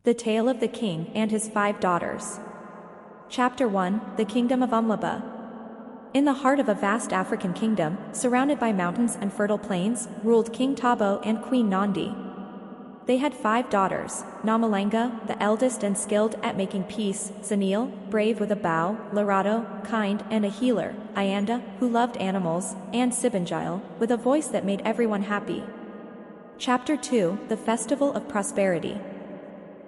The Tale of the King and His 5 Daughters. Chapter 1, The Kingdom of Umlaba. In the heart of a vast African kingdom, surrounded by mountains and fertile plains, ruled King Tabo and Queen Nandi. They had 5 daughters: Namalenga, the eldest and skilled at making peace; Zanil, brave with a bow; Larato, kind and a healer; Ayanda, who loved animals; and Sibinjile, with a voice that made everyone happy. Chapter 2, The Festival of Prosperity.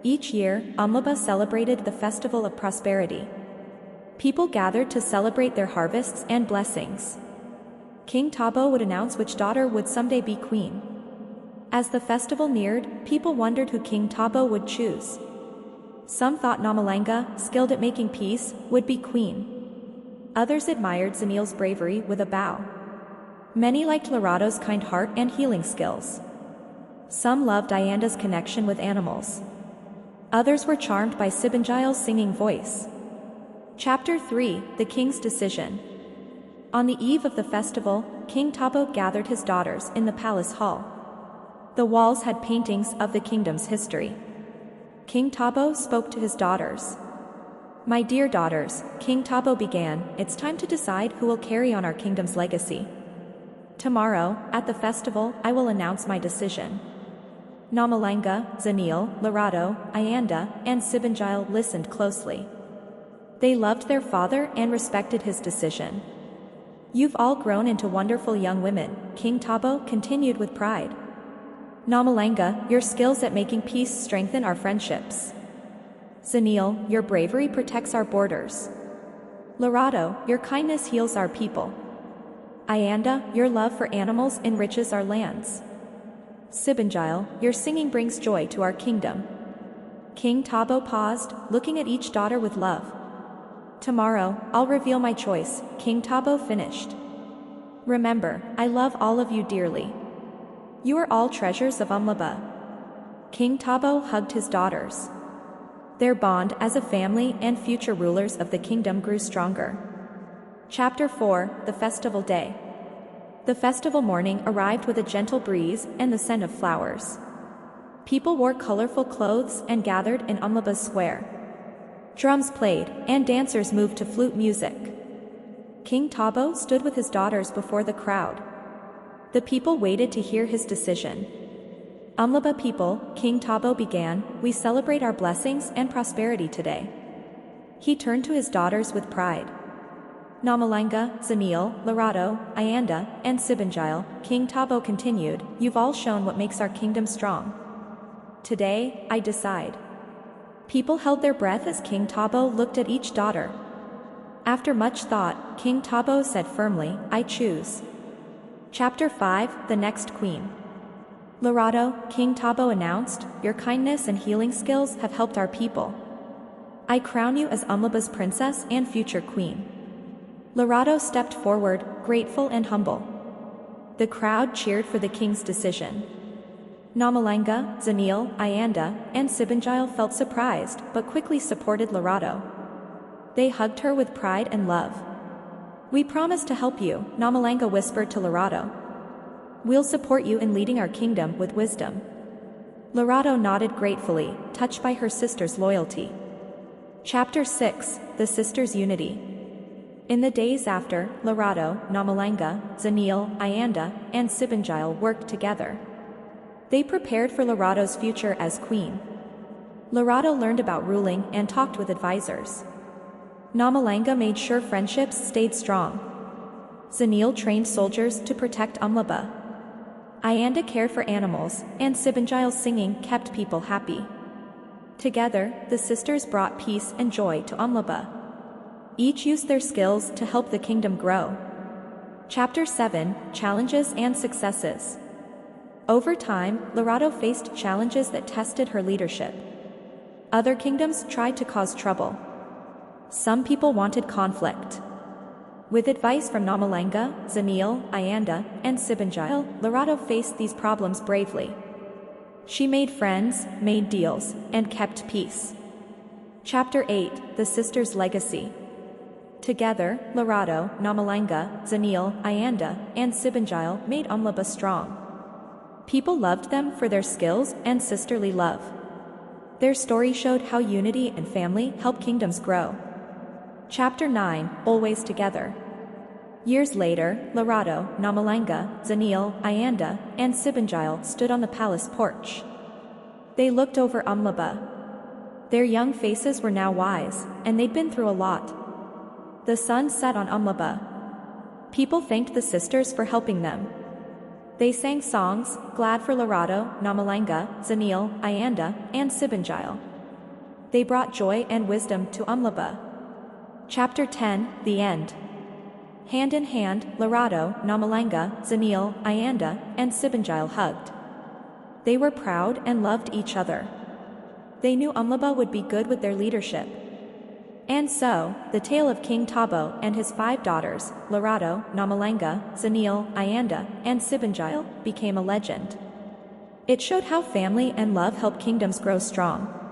Each year, Umlaba celebrated the Festival of Prosperity. People gathered to celebrate their harvests and blessings. King Tabo would announce which daughter would someday be queen. As the festival neared, people wondered who King Tabo would choose. Some thought Namalenga, skilled at making peace, would be queen. Others admired Zanil's bravery with a bow. Many liked Larato's kind heart and healing skills. Some loved Ayanda's connection with animals. Others were charmed by Sibinjile's singing voice. Chapter 3, The King's Decision. On the eve of the festival, King Tabo gathered his daughters in the palace hall. The walls had paintings of the kingdom's history. King Tabo spoke to his daughters. "My dear daughters," King Tabo began, "it's time to decide who will carry on our kingdom's legacy. Tomorrow, at the festival, I will announce my decision." Namalenga, Zanil, Larato, Ayanda, and Sibinjile listened closely. They loved their father and respected his decision. "You've all grown into wonderful young women," King Tabo continued with pride. "Namalenga, your skills at making peace strengthen our friendships. Zanil, your bravery protects our borders. Larato, your kindness heals our people. Ayanda, your love for animals enriches our lands. Sibinjile, your singing brings joy to our kingdom." King Tabo paused, looking at each daughter with love. "Tomorrow, I'll reveal my choice," King Tabo finished. "Remember, I love all of you dearly. You are all treasures of Umlaba." King Tabo hugged his daughters. Their bond as a family and future rulers of the kingdom grew stronger. Chapter 4, The Festival Day. The festival morning arrived with a gentle breeze and the scent of flowers. People wore colorful clothes and gathered in Umlaba's square. Drums played, and dancers moved to flute music. King Tabo stood with his daughters before the crowd. The people waited to hear his decision. "Umlaba people," King Tabo began, "we celebrate our blessings and prosperity today." He turned to his daughters with pride. Namalenga, Zanil, Larato, Ayanda, and Sibinjile, King Tabo continued, "You've all shown what makes our kingdom strong. Today, I decide." People held their breath as King Tabo looked at each daughter. After much thought, King Tabo said firmly, "I choose." Chapter 5, The Next Queen. "Larato," King Tabo announced, "your kindness and healing skills have helped our people. I crown you as Umlaba's princess and future queen." Larato stepped forward, grateful and humble. The crowd cheered for the king's decision. Namalenga, Zanil, Ayanda, and Sibinjile felt surprised but quickly supported Larato. They hugged her with pride and love. "We promise to help you," Namalenga whispered to Larato. "We'll support you in leading our kingdom with wisdom." Larato nodded gratefully, touched by her sister's loyalty. Chapter 6, The Sisters' Unity. In the days after, Larato, Namalenga, Zanil, Ayanda, and Sibinjile worked together. They prepared for Larato's future as queen. Larato learned about ruling and talked with advisors. Namalenga made sure friendships stayed strong. Zanil trained soldiers to protect Umlaba. Ayanda cared for animals, and Sibinjile's singing kept people happy. Together, the sisters brought peace and joy to Umlaba. Each used their skills to help the kingdom grow. Chapter 7, Challenges and Successes. Over time, Larato faced challenges that tested her leadership. Other kingdoms tried to cause trouble. Some people wanted conflict. With advice from Namalenga, Zanil, Ayanda, and Sibinjile, Larato faced these problems bravely. She made friends, made deals, and kept peace. Chapter 8, The Sisters' Legacy. Together, Larato, Namalenga, Zanil, Ayanda, and Sibinjile made Umlaba strong. People loved them for their skills and sisterly love. Their story showed how unity and family help kingdoms grow. Chapter 9, Always Together. Years later, Larato, Namalanga, Zanil, Ayanda, and Sibangile stood on the palace porch. They looked over Umlaba. Their young faces were now wise, and they'd been through a lot. The sun set on Umlaba. People thanked the sisters for helping them. They sang songs, glad for Larato, Namalanga, Zanil, Ayanda, and Sibangile. They brought joy and wisdom to Umlaba. Chapter 10, The End. Hand in hand, Larato, Namalanga, Zanil, Ayanda, and Sibangile hugged. They were proud and loved each other. They knew Umlaba would be good with their leadership. And so, the tale of King Tabo and his 5 daughters, Larato, Namalanga, Zanil, Ayanda, and Sibangile, became a legend. It showed how family and love help kingdoms grow strong.